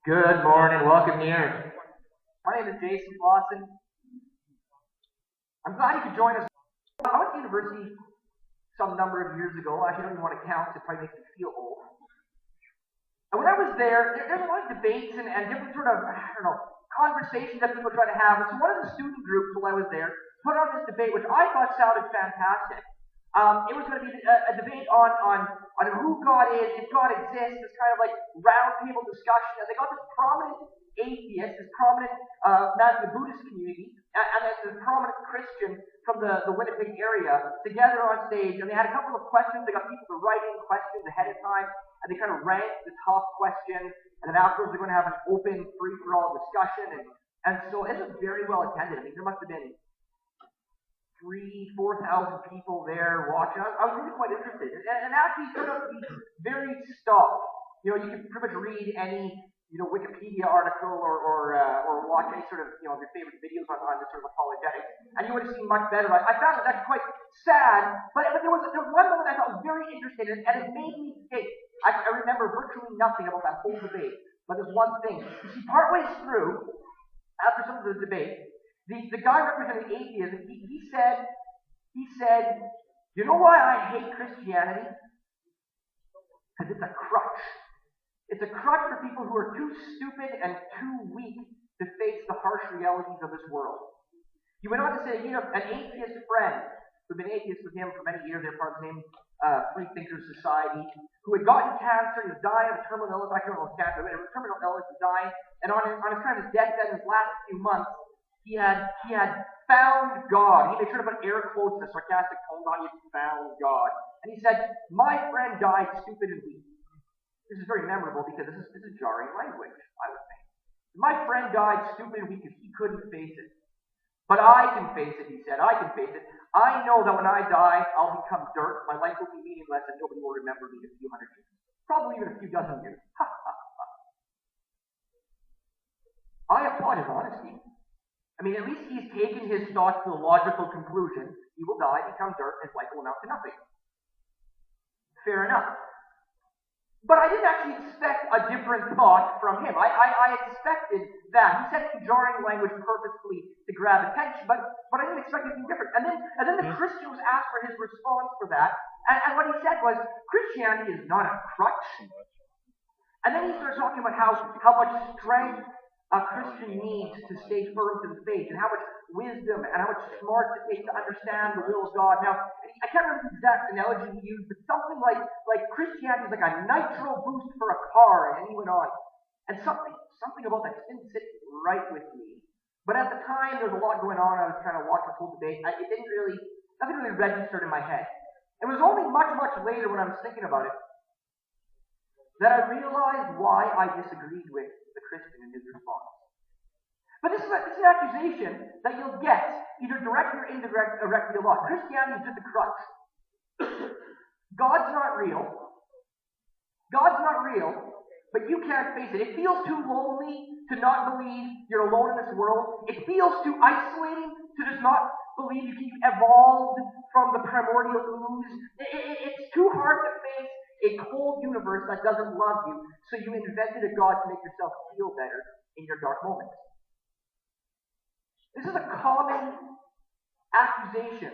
Good morning, welcome here. My name is Jason Klassen. I'm glad you could join us. I went to university some number of years ago. I actually don't even want to count, it probably makes me feel old. And when I was there's a lot of debates and different sort of, conversations that people try to have. And so one of the student groups while I was there put on this debate, which I thought sounded fantastic. It was going to be a debate on who God is, if God exists, this kind of like round table discussion. And they got this prominent atheist, this prominent man in the Buddhist community, and then this prominent Christian from the Winnipeg area together on stage. And they had a couple of questions. They got people to write in questions ahead of time, and they kind of ranked the top questions. And then afterwards, they're going to have an open, free-for-all discussion. And so it was very well attended. I mean, there must have been 4,000 people there watching. I was really quite interested. And actually, it turned out to be very stock. You know, you can pretty much read any, Wikipedia article or watch any sort of, your favorite videos on this sort of apologetics, and you would have seen much better. I found it actually quite sad, but there was one moment I thought was very interesting, and it made me think. I remember virtually nothing about that whole debate, but there's one thing. You see, partway through, after some of the debate, the guy representing atheism, he said, you know why I hate Christianity? Because it's a crutch. It's a crutch for people who are too stupid and too weak to face the harsh realities of this world. He went on to say, an atheist friend who'd been atheist with him for many years, they're part of the same Free Thinkers Society, who had gotten cancer, he was dying of terminal illness, I don't know if cancer, but it was terminal illness, he was dying, and on his kind of deathbed in his last few months, he had found God. He made sure to put air quotes in a sarcastic tone on, he found God. And he said, my friend died stupid and weak. This is very memorable because this is jarring language, I would think. My friend died stupid and weak because he couldn't face it. But I can face it, he said. I can face it. I know that when I die, I'll become dirt. My life will be meaningless and nobody will remember me in a few hundred years. Probably even a few dozen years. I applaud his honesty. I mean, at least he's taken his thoughts to a logical conclusion. He will die, become dirt, and his life will amount to nothing. Fair enough. But I didn't actually expect a different thought from him. I expected that. He said it in jarring language purposefully to grab attention, but I didn't expect anything different. And then the Christian was asked for his response for that, and what he said was, Christianity is not a crutch. And then he started talking about how much strength a Christian needs to stay firm to the faith, and how much wisdom and how much smart it takes to understand the will of God. Now, I can't remember the exact analogy he used, but something like Christianity is like a nitro boost for a car, and then he went on. And something about that didn't sit right with me. But at the time, there was a lot going on. I was trying to watch the whole debate. Nothing really registered in my head. It was only much, much later when I was thinking about it that I realized why I disagreed with the Christian in his response. But this is an accusation that you'll get, either directly or indirectly a lot. Christianity is just a crutch. God's not real. God's not real, but you can't face it. It feels too lonely to not believe you're alone in this world. It feels too isolating to just not believe you evolved from the primordial ooze. It's too hard to face a cold universe that doesn't love you, so you invented a God to make yourself feel better in your dark moments. This is a common accusation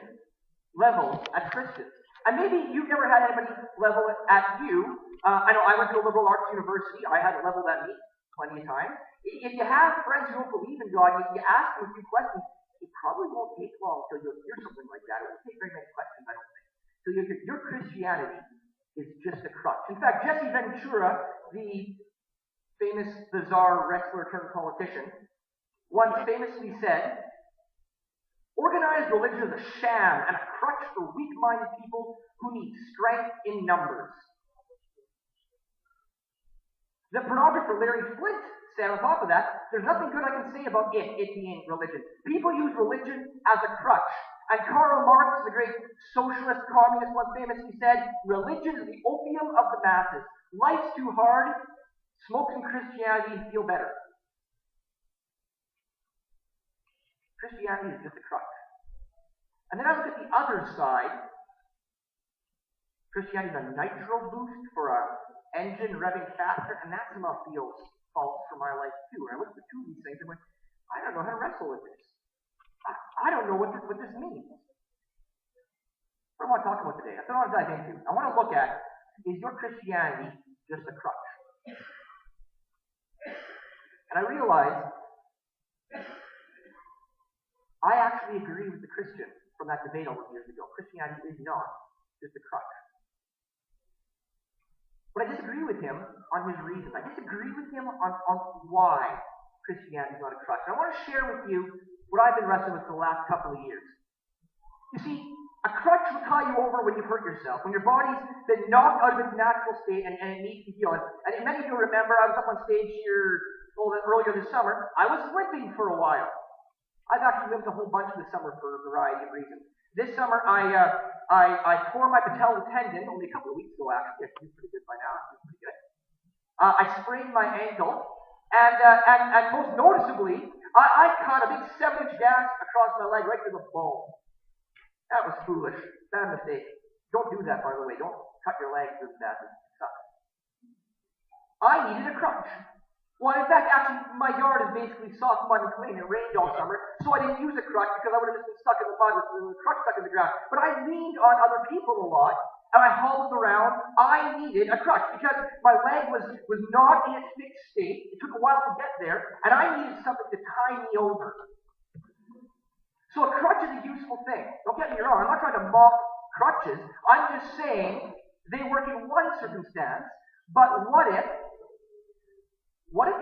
leveled at Christians. And maybe you've never had anybody level it at you. I know I went to a liberal arts university. I had it leveled at me plenty of times. If you have friends who don't believe in God, you ask them a few questions, it probably won't take long until you'll hear something like that. It won't take very many questions, I don't think. So your Christianity is just a crutch. In fact, Jesse Ventura, the famous bizarre wrestler turned politician, once famously said, organized religion is a sham and a crutch for weak-minded people who need strength in numbers. The pornographer Larry Flint said on top of that, there's nothing good I can say about it being religion. People use religion as a crutch. And Karl Marx, the great socialist communist, once famously said, religion is the opium of the masses. Life's too hard. Smoke some Christianity and feel better. Christianity is just a crutch. And then I look at the other side. Christianity is a nitro boost for an engine revving faster, and that somehow feels faults for my life too. And I looked at the two of these things and went, I don't know how to wrestle with this. I don't know what this means. What do I want to talk about today? That's what I want to dive into. I want to look at, is your Christianity just a crutch? And I realized I actually agree with the Christian from that debate all those years ago. Christianity is not just a crutch. But I disagree with him on his reasons. I disagree with him on why Christianity is not a crutch. And I want to share with you what I've been wrestling with for the last couple of years. You see, a crutch will tie you over when you've hurt yourself, when your body's been knocked out of its natural state and it needs to heal. And many of you remember, I was up on stage here earlier this summer. I was limping for a while. I've actually limped a whole bunch this summer for a variety of reasons. This summer, I tore my patellar tendon only a couple of weeks ago, actually. I feel pretty good by now. I feel pretty good. I sprained my ankle, and most noticeably, I caught a big 7-inch gash across my leg right to the bone. That was foolish. Bad mistake. Don't do that, by the way. Don't cut your legs as badly. It sucks. I needed a crutch. Well, in fact, actually, my yard is basically soft mud and clean. It rained all summer, so I didn't use a crutch because I would have just been stuck in the mud with the crutch stuck in the ground. But I leaned on other people a lot, and I hobbled around. I needed a crutch because my leg was not in its fixed state. It took a while to get there, and I needed something to tie me over. So a crutch is a useful thing. Don't get me wrong. I'm not trying to mock crutches. I'm just saying they work in one circumstance, but what if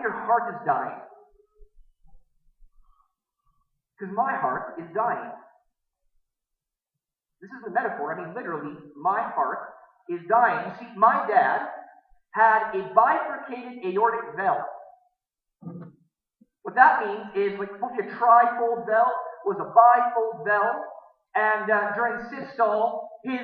your heart is dying? Because my heart is dying. This is a metaphor. I mean, literally, my heart is dying. You see, my dad had a bifurcated aortic valve. What that means is, like, supposed to be a trifold valve, was a bifold valve, and during systole, his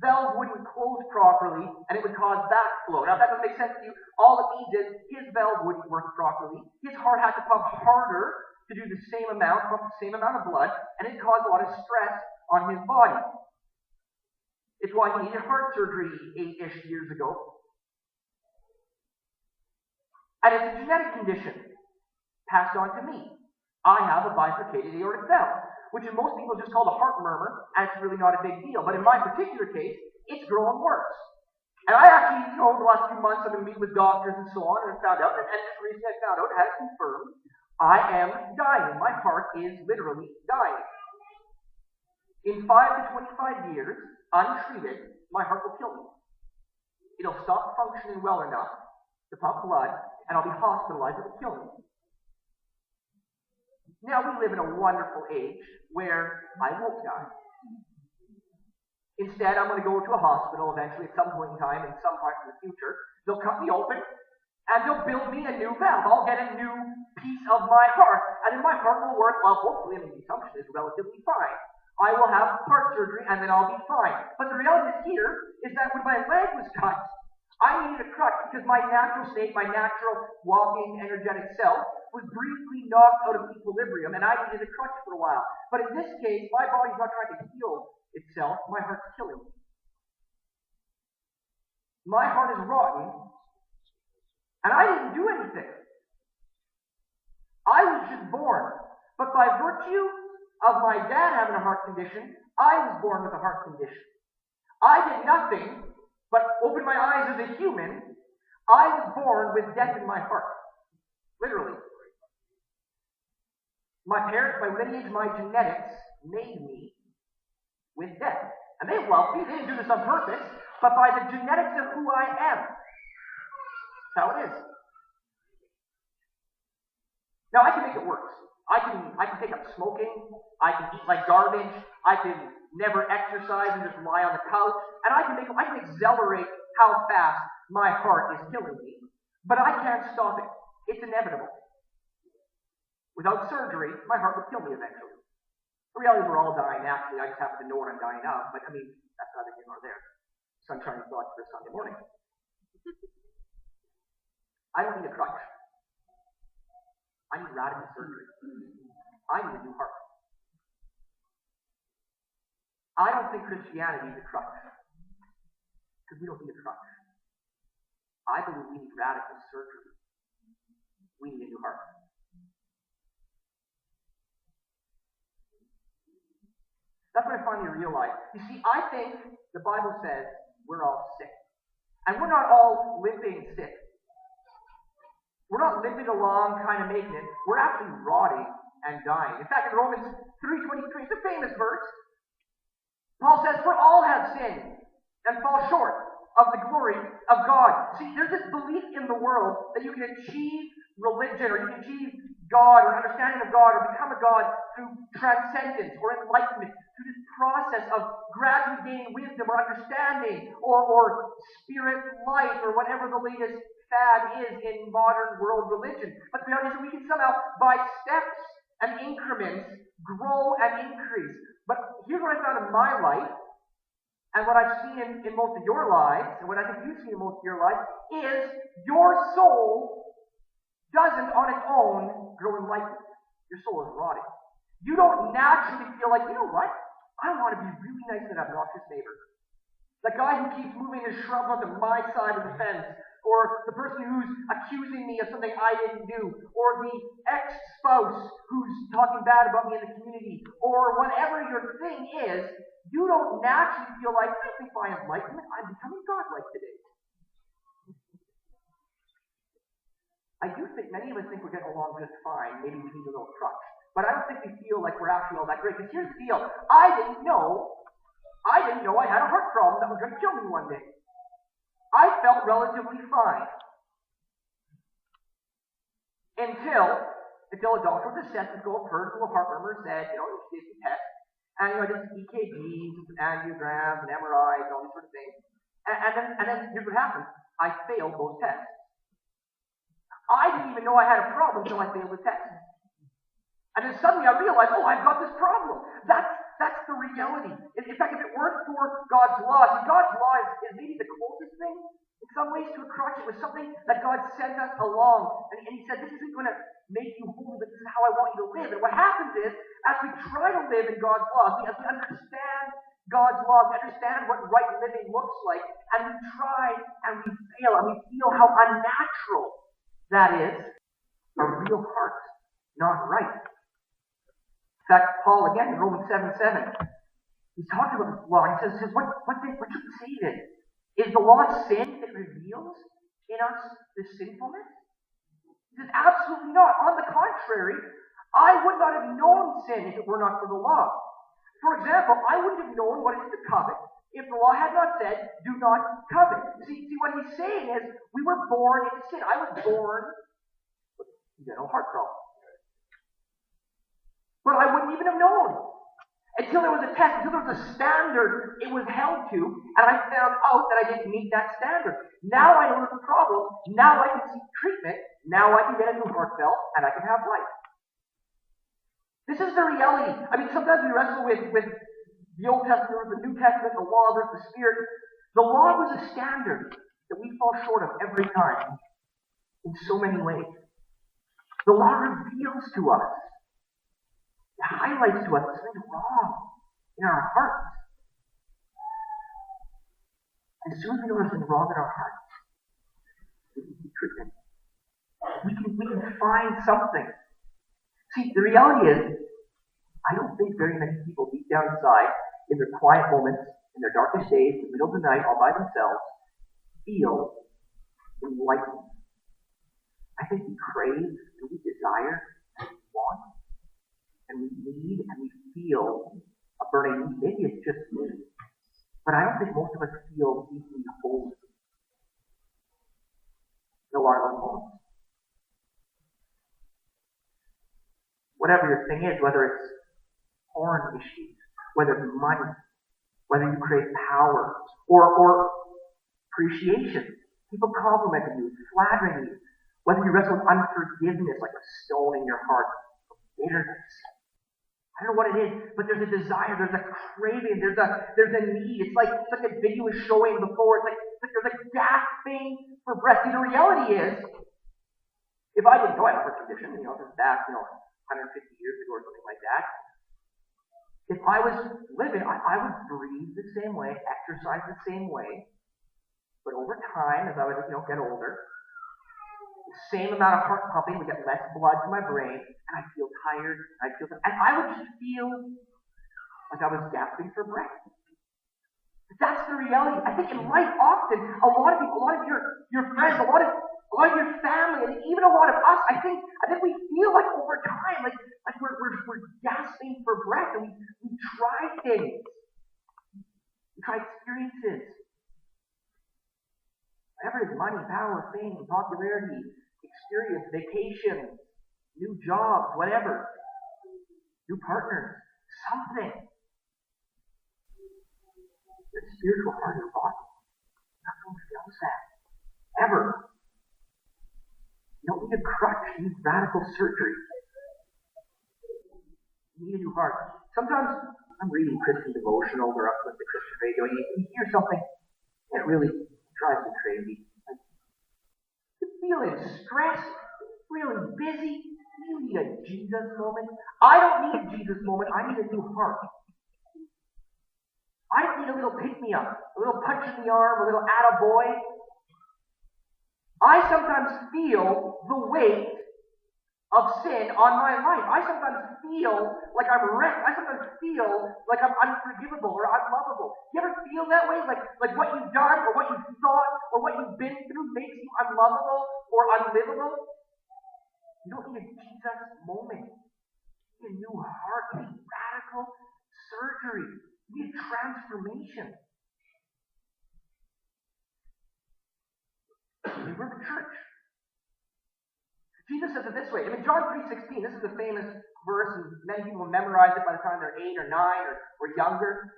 valve wouldn't close properly, and it would cause backflow. Now, if that doesn't make sense to you, all it means is his valve wouldn't work properly. His heart had to pump harder to do the same amount, pump the same amount of blood, and it caused a lot of stress on his body. It's why he needed heart surgery 8-ish years ago. And it's a genetic condition passed on to me. I have a bifurcated aortic valve, which in most people is just called a heart murmur, and it's really not a big deal. But in my particular case, it's growing worse. And I actually, over the last few months, I've been meeting with doctors and so on, and found out, and just recently I found out, it has confirmed, I am dying. My heart is literally dying. In 5 to 25 years, untreated, my heart will kill me. It'll stop functioning well enough to pump blood, and I'll be hospitalized. It will kill me. Now, we live in a wonderful age where I won't die. Instead, I'm going to go to a hospital eventually at some point in time, in some part in the future. They'll cut me open, and they'll build me a new valve. I'll get a new piece of my heart, and then my heart will work, well, hopefully, the assumption is relatively fine. I will have heart surgery, and then I'll be fine. But the reality here is that when my leg was cut, I needed a crutch because my natural state, my natural walking, energetic self, was briefly knocked out of equilibrium, and I needed a crutch for a while. But in this case, my body's not trying to heal itself. My heart's killing me. My heart is rotten, and I didn't do anything. I was just born. But by virtue of my dad having a heart condition, I was born with a heart condition. I did nothing but open my eyes as a human. I was born with death in my heart. Literally. My parents, my lineage, my genetics made me with death. And they loved me. They didn't do this on purpose, but by the genetics of who I am. That's how it is. Now, I can make it worse. I can take up smoking. I can eat like garbage. I can never exercise and just lie on the couch. And I can accelerate how fast my heart is killing me. But I can't stop it. It's inevitable. Without surgery, my heart would kill me eventually. The reality is we're all dying naturally. I just happen to know what I'm dying of. But I mean, that's neither here nor there. Sunshine thoughts for Sunday morning. I don't need a crutch. I need radical surgery. I need a new heart. I don't think Christianity is a crutch. Because we don't need a crutch. I believe we need radical surgery. we need a new heart. That's what I finally realized. You see, I think the Bible says we're all sick. And we're not all limping sick. We're not limping along kind of making it. We're actually rotting and dying. In fact, in Romans 3:23, it's a famous verse. Paul says, for all have sinned and fall short of the glory of God. See, there's this belief in the world that you can achieve religion, or you can achieve God, or understanding of God, or become a God through transcendence or enlightenment, through this process of gradually gaining wisdom or understanding or spirit life, or whatever the latest fad is in modern world religion. But the reality is that we can somehow, by steps and increments, grow and increase. But here's what I found in my life, and what I've seen in most of your lives, and what I think you've seen in most of your lives, is your soul doesn't on its own grow enlightened. Your soul is rotting. You don't naturally feel like, you know what? I want to be really nice to that obnoxious neighbor. The guy who keeps moving his shrub onto my side of the fence, or the person who's accusing me of something I didn't do, or the ex-spouse who's talking bad about me in the community, or whatever your thing is, you don't naturally feel like, I think by enlightenment, I'm becoming godlike today. I do think many of us think we're getting along just fine. Maybe we need a little crutch. But I don't think we feel like we're actually all that great. Because here's the deal. I didn't know I had a heart problem that was going to kill me one day. I felt relatively fine. Until a doctor with a stethoscope heard a little heart murmur, said, you did some tests. And, I did some EKGs, some angiograms, and MRIs, and all these sort of things. And then here's what happened. I failed those tests. I didn't even know I had a problem until I failed the test. And then suddenly I realized, I've got this problem. That's the reality. In fact, if it weren't for God's law, God's law is maybe the closest thing in some ways to a crutch. It was something that God sent us along. And He said, this isn't going to make you holy, but this is how I want you to live. And what happens is, as we try to live in God's law, as we understand God's law, we understand what right living looks like, and we try and we fail, and we feel how unnatural that is, a real heart, not right. In fact, Paul, again, in Romans 7:7, he's talking about the law. He says what should we say then? Is the law sin that reveals in us this sinfulness? He says, absolutely not. On the contrary, I would not have known sin if it were not for the law. For example, I wouldn't have known what it is to covet if the law had not said, do not covet. See, what he's saying is, we were born into sin. I was born with a heart problem. But I wouldn't even have known. Until there was a test, until there was a standard it was held to, and I found out that I didn't meet that standard. Now I know there's a problem. Now I can seek treatment. Now I can get a new heart valve, and I can have life. This is the reality. Sometimes we wrestle with the Old Testament versus the New Testament, the law versus the Spirit. The law was a standard that we fall short of every time in so many ways. The law reveals to us, it highlights to us something wrong in our hearts. And as soon as we know there's something wrong in our hearts, we can seek treatment. We can find something. See, the reality is, I don't think very many people deep down inside, in their quiet moments, in their darkest days, in the middle of the night, all by themselves, feel enlightened. I think we crave, and we desire, and we want, and we need, and we feel a burning need. Maybe it's just me, but I don't think most of us feel deeply holy. No our own homes. Whatever your thing is, whether it's porn issues, whether it's money, whether you crave power, or appreciation, people complimenting you, flattering you, whether you wrestle with unforgiveness like a stone in your heart, or bitterness. I don't know what it is, but there's a desire, there's a craving, there's a need. It's like a video was showing before. It's like there's a gasping for breath. See, the reality is, if I didn't know I had a heart condition, this back, 150 years ago or something like that, if I was living, I would breathe the same way, exercise the same way, but over time, as I would, get older, same amount of heart pumping, we get less blood to my brain, and I feel tired, and I would just feel like I was gasping for breath. That's the reality. I think in life, often, a lot of people, a lot of your friends, a lot of your family, and even a lot of us, I think we feel like over time, like we're gasping for breath, and we try things. We try experiences. Whatever it is, money, power, fame, popularity, experience, vacation, new jobs, whatever. New partners, something. The spiritual part of your body. Nothing feels that. Ever. You don't need a crutch. You need radical surgery. You need a new heart. Sometimes I'm reading Christian devotionals or up with the Christian radio, and you hear something that really drives me crazy. Like, you're feeling stressed, really busy. You need a Jesus moment. I don't need a Jesus moment. I need a new heart. I don't need a little pick-me-up, a little punch in the arm, a little attaboy. I sometimes feel the weight of sin on my life. I sometimes feel like I'm wrecked. I sometimes feel like I'm unforgivable or unlovable. You ever feel that way? Like what you've done or what you've thought or what you've been through makes you unlovable or unlivable? You don't need a Jesus moment. You need a new heart. You need radical surgery. You need transformation. We're the church. Jesus says it this way. In John 3:16, this is a famous verse, and many people memorize it by the time they're 8 or 9 or younger.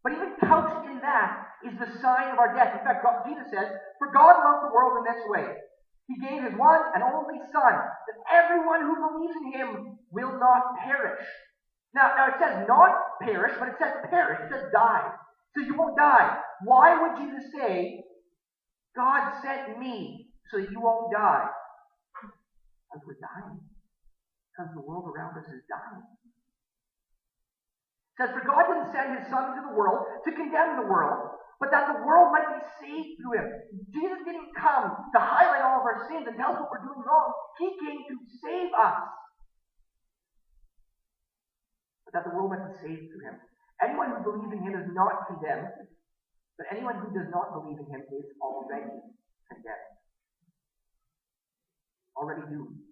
But even couched in that is the sign of our death. In fact, Jesus says, "For God loved the world in this way. He gave his one and only Son, that everyone who believes in him will not perish." Now it says not perish, but it says perish. It says die. So you won't die. Why would Jesus say, God sent me so that you won't die? Because we're dying. Because the world around us is dying. It says, for God didn't send his Son into the world to condemn the world, but that the world might be saved through him. Jesus didn't come to highlight all of our sins and tell us what we're doing wrong. He came to save us. But that the world might be saved through him. Anyone who believes in him is not condemned, but anyone who does not believe in him is already condemned. Already doomed.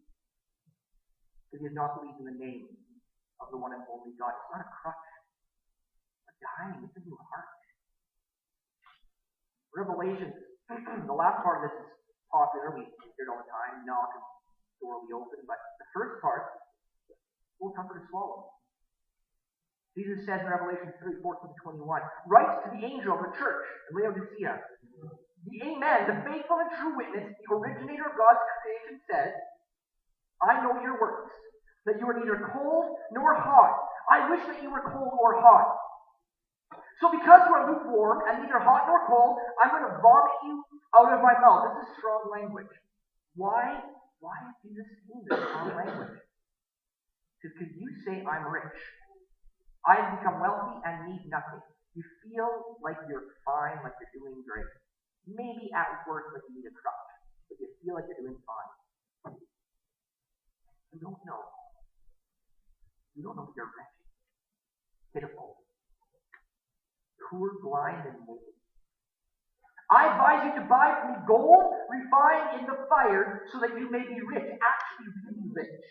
Because he has not believed in the name of the one and only God. It's not a crutch. It's dying. It's a new heart. Revelation, the last part of this is popular. We hear it all the time. Knock and the door will be open. But the first part, we'll come to swallow. Jesus says in Revelation 3:14-21, writes to the angel of the church in Laodicea, the Amen, the faithful and true witness, the originator of God's creation, says, I know your works, that you are neither cold nor hot. I wish that you were cold or hot. So because you are lukewarm and neither hot nor cold, I'm going to vomit you out of my mouth. This is strong language. Why is Jesus saying this strong language? Because you say I'm rich. I have become wealthy and need nothing. You feel like you're fine, like you're doing great. Maybe at worst, like you need a crutch, but you feel like you're doing fine. You don't know. You don't know you're wretched, pitiful, poor, blind, and naked. I advise you to buy from me gold refined in the fire so that you may be rich, actually really rich.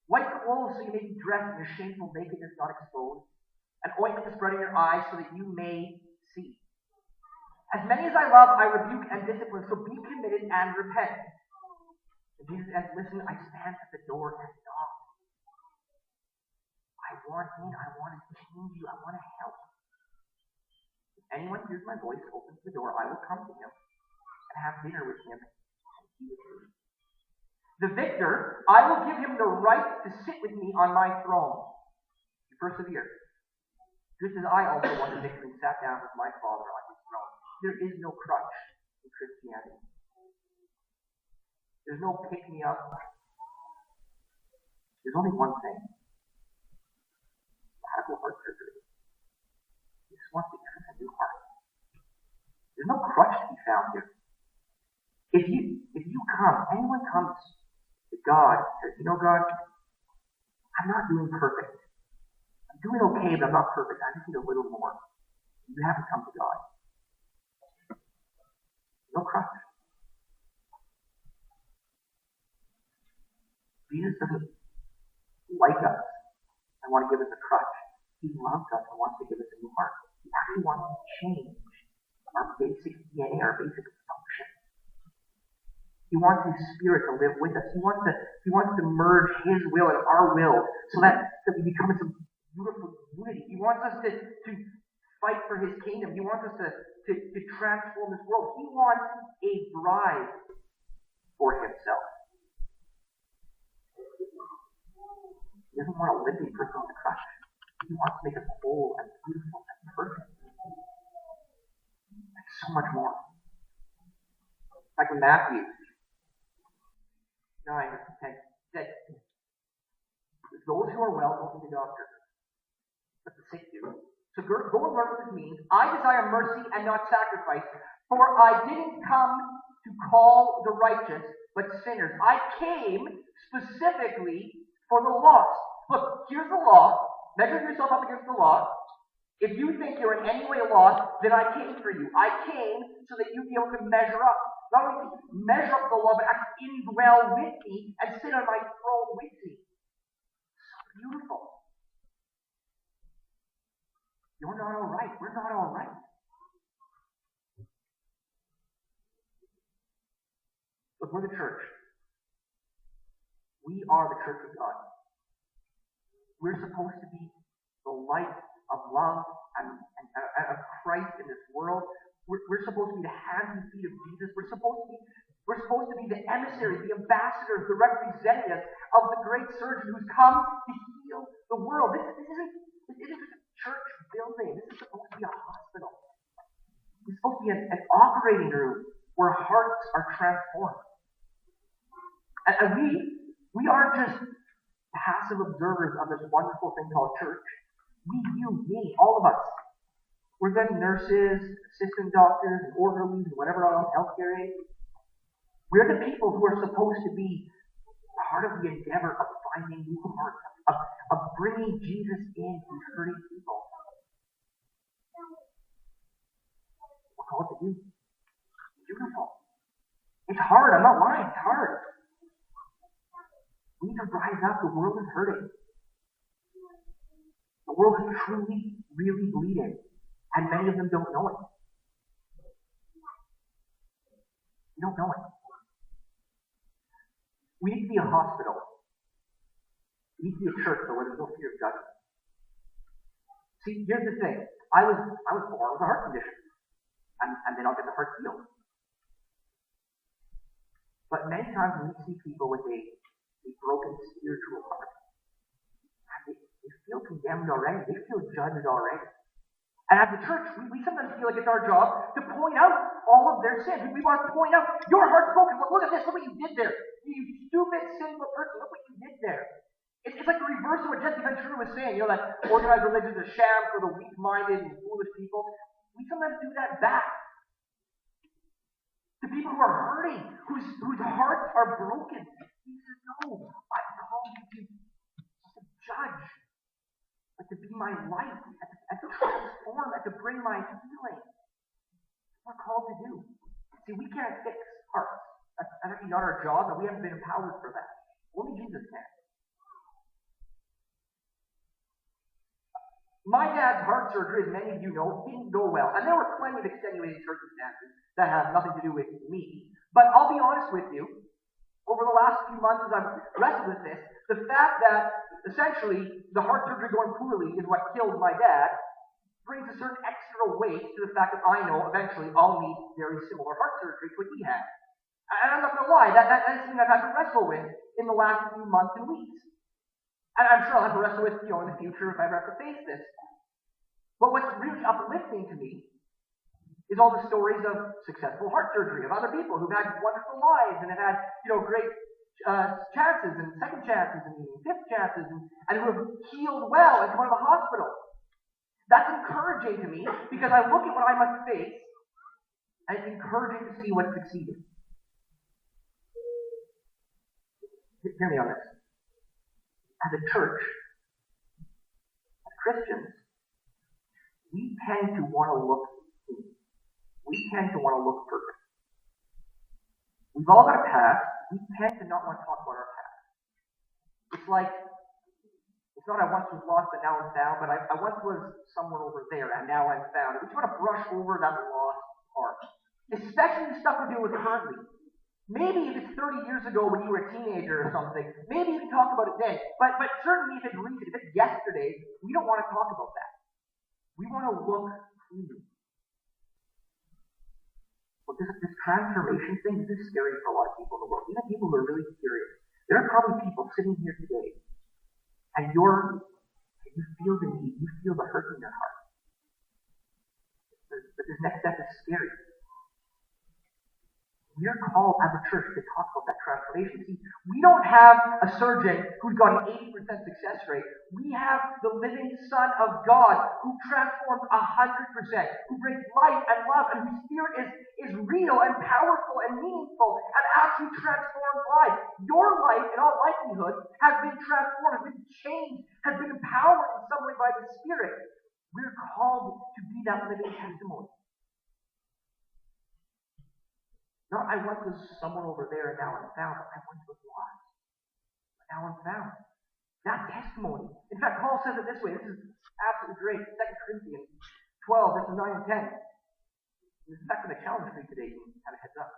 White clothes so you may be dressed and your shameful nakedness not exposed, and ointment to spread on your eyes so that you may see. As many as I love, I rebuke and discipline, so be committed and repent. And Jesus says, listen, I stand at the door and knock. I want in, I want to change you, I want to help. If anyone hears my voice, opens the door, I will come to him and have dinner with him, and he with me. The victor, I will give him the right to sit with me on my throne. You persevere. Just as I also won the victory and sat down with my Father on his throne. There is no crutch in Christianity. There's no pick-me-up. There's only one thing. Radical heart surgery. Jesus wants to give us a new heart. There's no crutch to be found here. If you come, anyone comes to God and says, you know, God, I'm not doing perfect. I'm doing okay, but I'm not perfect. I just need a little more. You haven't come to God. No crutch. Jesus doesn't like us and want to give us a crutch. He loves us and wants to give us a new heart. He actually wants to change our basic DNA, our basic function. He wants His Spirit to live with us. He wants to merge His will and our will so that we become some beautiful unity. He wants us to fight for His kingdom. He wants us to transform this world. He wants a bride for Himself. He doesn't want a living person on the crutch. He wants to make us whole and beautiful and perfect. And so much more. Like in Matthew 9, 10, said, those who are well don't need a doctor, but the sick do. So go and learn what this means. I desire mercy and not sacrifice, for I didn't come to call the righteous, but sinners. I came specifically for the lost. Look, here's the law. Measure yourself up against the law. If you think you're in any way lost, then I came for you. I came so that you'd be able to measure up. Not only measure up the law, but actually indwell with me and sit on my throne with me. So beautiful. You're not all right. We're not all right. Look, we're the church. We are the church of God. We're supposed to be the light of love and of Christ in this world. We're supposed to be the hands and feet of Jesus. We're supposed to be the emissaries, the ambassadors, the representatives of the great surgeon who's come to heal the world. This isn't just a church building. This is supposed to be a hospital. It's supposed to be an operating room where hearts are transformed. And we aren't just passive observers of this wonderful thing called church. We, you, me, all of us. We're then nurses, assistant doctors, and orderlies, and whatever else healthcare is. We're the people who are supposed to be part of the endeavor of finding new hearts, of bringing Jesus in to hurting people. We're called to do. Beautiful. It's hard. I'm not lying. It's hard. We need to rise up. The world is hurting. The world is truly, really bleeding. And many of them don't know it. They don't know it. We need to be a hospital. We need to be a church where there's no fear of judgment. See, here's the thing. I was born with a heart condition. And then I'll get the heart healed. But many times when we see people with a broken spiritual heart, they feel condemned already. They feel judged already. And as a church, we sometimes feel like it's our job to point out all of their sins. We want to point out, your heart's broken. Look at this. Look what you did there. You stupid, sinful person. Look what you did there. It's like the reverse of what Jesse Ventura was saying. You know, that organized religion is a sham for the weak-minded and foolish people. We sometimes do that back to people who are hurting, whose hearts are broken. He says, no, I've called you to judge, but to be my light, and to transform, and to bring my healing. That's what we're called to do. See, we can't fix hearts. That's actually not our job, and we haven't been empowered for that. Only Jesus can. My dad's heart surgery, as many of you know, didn't go well. And there were plenty of extenuating circumstances that have nothing to do with me. But I'll be honest with you, over the last few months as I've wrestled with this, the fact that essentially the heart surgery going poorly is what killed my dad brings a certain extra weight to the fact that I know eventually I'll need very similar heart surgery to what he had. And I'm not going to lie, that's something I've had to wrestle with in the last few months and weeks. And I'm sure I'll have to wrestle with, in the future if I ever have to face this. But what's really uplifting to me is all the stories of successful heart surgery, of other people who've had wonderful lives and have had, great chances and second chances and fifth chances and who have healed well and come out of the hospital. That's encouraging to me because I look at what I must face and it's encouraging to see what succeeded. Hear me on this. As a church, as Christians, we tend to want to look clean. We tend to want to look perfect. We've all got a past. We tend to not want to talk about our past. It's like, it's not I once was lost but now I'm found, but I once was somewhere over there and now I'm found. We just want to brush over that lost part. Especially the stuff we're dealing with currently. Maybe if it's 30 years ago when you were a teenager or something, maybe you can talk about it then. But certainly if it's recent, if it's yesterday, we don't want to talk about that. We want to look clean. Well, this transformation thing, this is scary for a lot of people in the world. Even people who are really serious. There are probably people sitting here today, and you feel the need, you feel the hurt in your heart. But this next step is scary. We're called as a church to talk about that transformation. See, we don't have a surgeon who's got an 80% success rate. We have the living Son of God who transforms 100%, who brings life and love, and whose Spirit is real and powerful and meaningful and actually transforms life. Your life, in all likelihood, has been transformed, has been changed, has been empowered in some way by the Spirit. We're called to be that living testimony. Not I once was somewhere over there and now I'm found, but I once was lost. But now I'm found. That testimony. In fact, Paul says it this way. This is absolutely great. 2 Corinthians 12, verses 9 and 10. This is actually a challenge for you today. You can kind of heads up.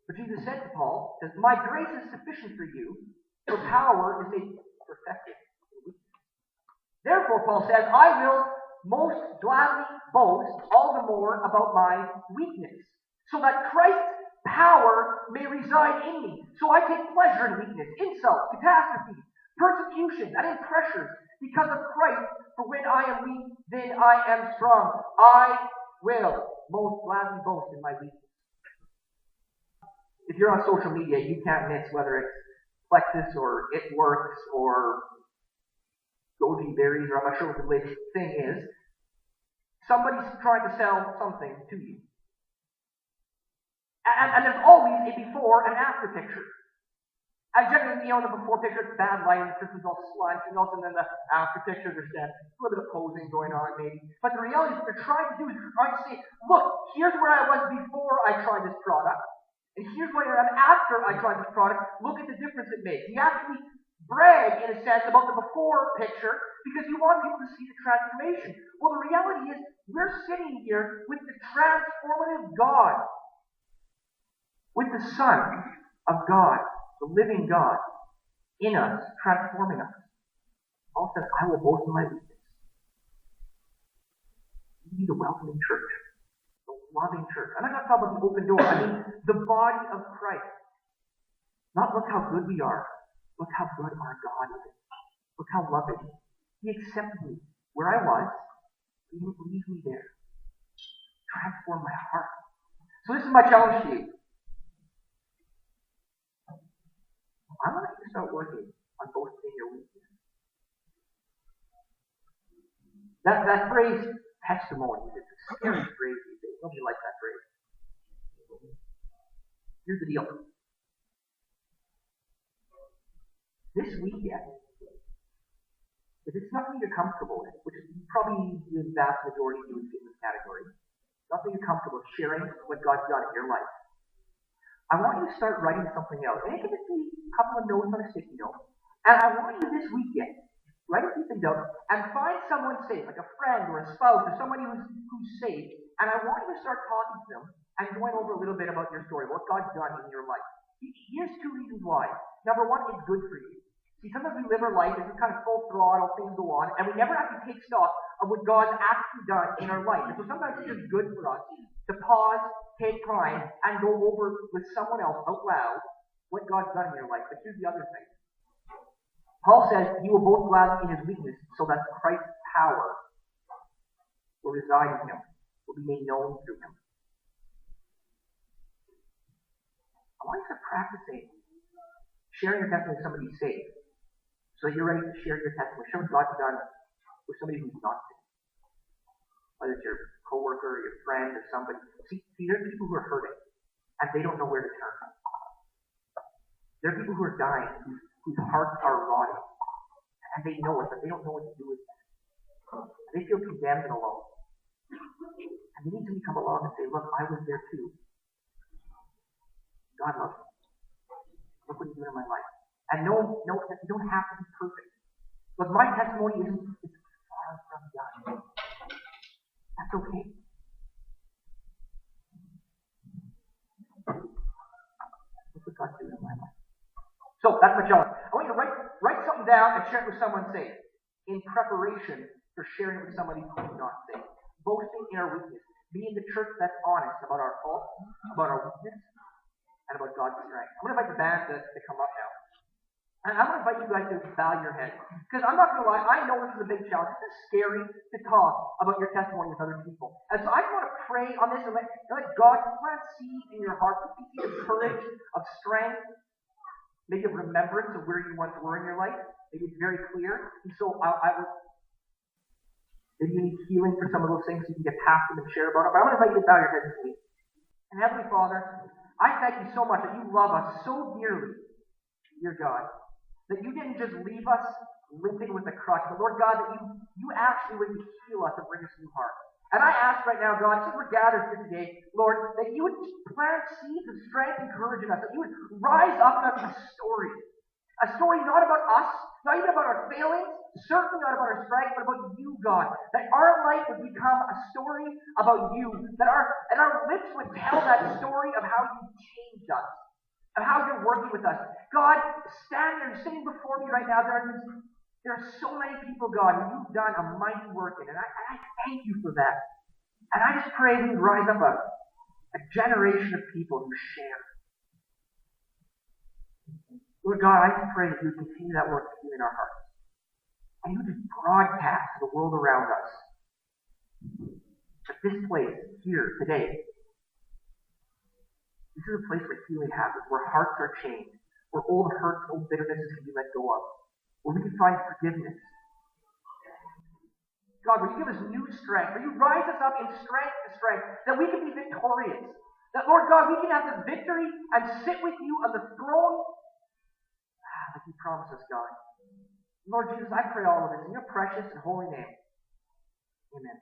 But Jesus said to Paul, says, my grace is sufficient for you, for power is made perfected in weakness. Therefore, Paul says, I will most gladly boast all the more about my weakness, so that Christ's power may reside in me. So I take pleasure in weakness, insults, catastrophes, persecution, and in pressures, because of Christ. For when I am weak, then I am strong. I will most gladly boast in my weakness. If you're on social media, you can't miss whether it's Plexus or It Works or Goji Berries, or I'm not sure what the latest thing is. Somebody's trying to sell something to you. And there's always a before and after picture. And generally, the before picture, it's bad lighting, the person's all slunched, and also then the after picture, there's a little bit of posing going on, maybe. But the reality is what they're trying to do is they're trying to say, look, here's where I was before I tried this product, and here's where I am after I tried this product. Look at the difference it makes. You actually brag, in a sense, about the before picture because you want people to see the transformation. Well, the reality is we're sitting here with the transformative God, with the Son of God, the living God, in us, transforming us. Paul says, I will boast in my weakness. You need a welcoming church, a loving church. I'm not talking about the open door. I mean the body of Christ. Not look how good we are. Look how good our God is. Look how loving. He accepted me where I was. He didn't leave me there. Transform my heart. So this is my challenge to you. I want you to start working on boasting your weakness. That phrase, testimony, is a scary phrase these days. Nobody likes that phrase. Here's the deal. This weekend, if it's nothing you're comfortable with, which is probably the vast majority of you would fit in this category, nothing you're comfortable with sharing what God's done in your life, I want you to start writing something out. And it can just be a couple of notes on a sticky note. And I want you this weekend, write a few things out, and find someone safe, like a friend or a spouse or somebody who's safe, and I want you to start talking to them and going over a little bit about your story, what God's done in your life. Here's two reasons why. Number one, it's good for you. See, sometimes we live our life as kind of full throttle, things go on, and we never actually take stock of what God's actually done in our life. And so sometimes it's just good for us to pause, take time, and go over with someone else out loud what God's done in your life. But here's the other thing. Paul says, he will both gladly in his weakness, so that Christ's power will reside in him, will be made known through him. I want you to practicing sharing your testimony with somebody safe. So you're ready to share your testimony. Share what God's done with somebody who's not safe. Whether it's your coworker, or your friend, or somebody. See, there's people who are hurting, and they don't know where to turn. There are people who are dying, whose hearts are rotting. And they know it, but they don't know what to do with it. And they feel condemned and alone. And they need somebody to come along and say, look, I was there too. God loves me. Look what he's doing in my life. And no, you don't have to be perfect. Look, my testimony is far from done. That's okay. Look what God's doing in my life. So that's my challenge. I want you to write something down and share it with someone safe in preparation for sharing it with somebody who's not safe. Boasting in our weakness. Being the church that's honest about our faults, about our weakness, and about God's strength. I'm going to invite the band to come up now. And I'm going to invite you guys to bow your head. Because I'm not going to lie, I know this is a big challenge. This is scary to talk about your testimony with other people. And so I just want to pray on this and let God plant seeds in your heart. Put seeds of courage, of strength, maybe of remembrance of where you once were in your life. Maybe it's very clear. And so I would, maybe you need healing for some of those things so you can get past them and share about it. But I want to invite you to bow your head with me. And Heavenly Father, I thank you so much that you love us so dearly, dear God, that you didn't just leave us limping with a crutch, but Lord God, that you actually would heal us and bring us new heart. And I ask right now, God, since we're gathered here today, Lord, that you would plant seeds of strength and courage in us, that you would rise up in us a story not about us, not even about our failings, certainly not about our strength, but about you, God. That our life would become a story about you. That our lips would tell that story of how you changed us, of how you're working with us. God, sitting before me right now, there are so many people, God, who you've done a mighty work in, and I thank you for that. And I just pray we would rise up a generation of people who share. Lord God, I just pray that you would continue that work in our hearts. And you would just broadcast to the world around us that this place, here, today, this is a place where healing happens, where hearts are changed, where old hurts, old bitternesses can be let go of, where we can find forgiveness. God, will you give us new strength? Will you rise us up in strength to strength, that we can be victorious? That, Lord God, we can have the victory and sit with you on the throne like you promised us, God. Lord Jesus, I pray all of this in your precious and holy name. Amen.